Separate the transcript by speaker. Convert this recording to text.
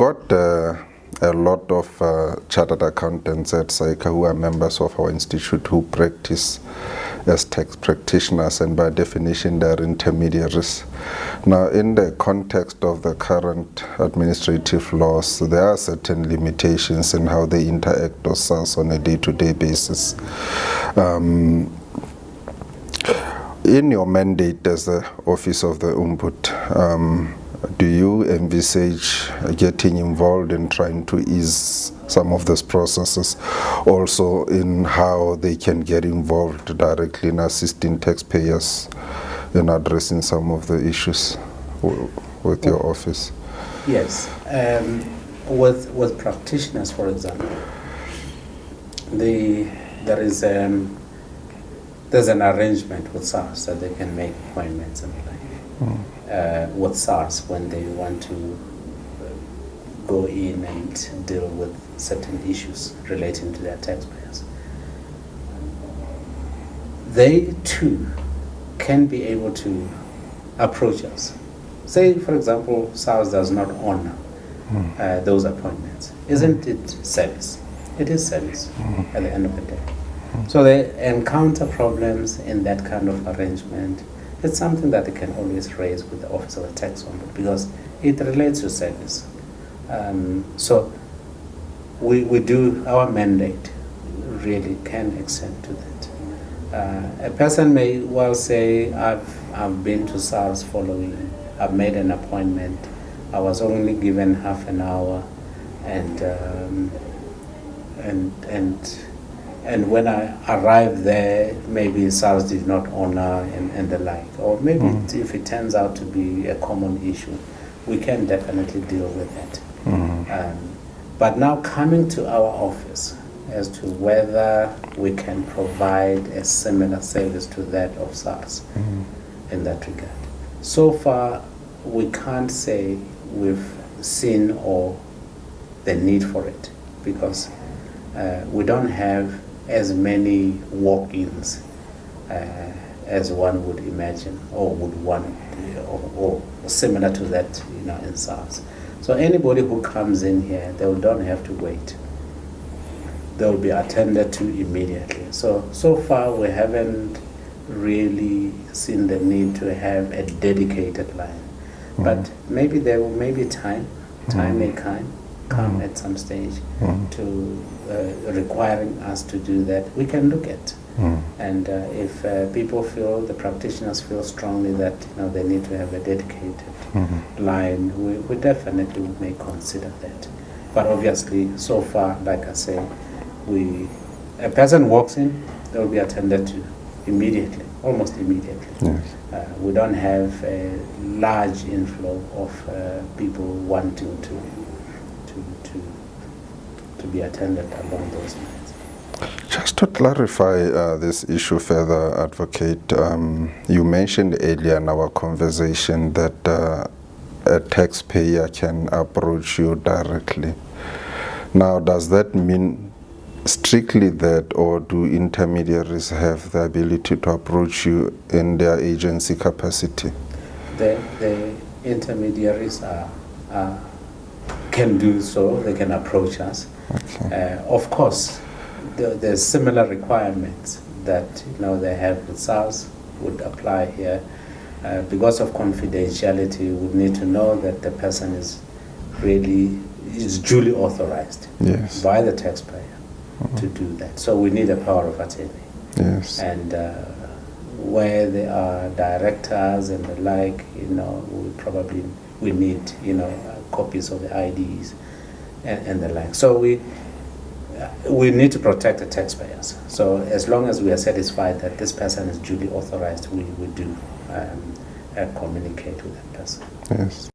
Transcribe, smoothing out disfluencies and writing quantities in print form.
Speaker 1: got a lot of chartered accountants at SAICA who are members of our institute who practice as tax practitioners, and by definition they are intermediaries. Now, in the context of the current administrative laws, there are certain limitations in how they interact with SARS on a day-to-day basis. In your mandate as the Office of the Ombud, do you envisage getting involved in trying to ease some of these processes, also in how they can get involved directly in assisting taxpayers in addressing some of the issues with your office?
Speaker 2: Yes. With practitioners, for example, there's an arrangement with SARS that they can make appointments and the like. With SARS when they want to go in and deal with certain issues relating to their taxpayers. They too can be able to approach us. Say, for example, SARS does not honor those appointments. Isn't it service? It is service at the end of the day. So they encounter problems in that kind of arrangement. It's something that they can always raise with the Office of the Tax Ombud because it relates to service. So we do, our mandate really can extend to that. A person may well say, I've been to SARS following, I've made an appointment, I was only given half an hour, and when I arrived there, maybe SARS did not honor and the like. Or maybe if it turns out to be a common issue, we can definitely deal with that. But now coming to our office as to whether we can provide a similar service to that of SARS in that regard. So far, we can't say we've seen or the need for it because we don't have as many walk-ins as one would imagine or would want, or similar to that, in SARS. So anybody who comes in here, they don't have to wait. They'll be attended to immediately. So far we haven't really seen the need to have a dedicated line. But maybe there may be time may come at some stage to requiring us to do that. We can look at. And if people feel, the practitioners feel strongly that they need to have a dedicated line, we definitely may consider that. But obviously, so far, like I say, a person walks in, they will be attended to immediately, almost immediately. Yes. We don't have a large inflow of people wanting to be attended along those lines.
Speaker 1: Just to clarify this issue further, Advocate, you mentioned earlier in our conversation that a taxpayer can approach you directly. Now, does that mean strictly that, or do intermediaries have the ability to approach you in their agency capacity?
Speaker 2: The intermediaries can do so. They can approach us. Okay. Of course, there's similar requirements that they have with SARS would apply here. Because of confidentiality, we need to know that the person is duly authorized by the taxpayer to do that. So we need a power of attorney.
Speaker 1: Yes.
Speaker 2: And where there are directors and the like, we need copies of the IDs and the like. So we need to protect the taxpayers. So as long as we are satisfied that this person is duly authorized, we do communicate with that person.
Speaker 1: Yes.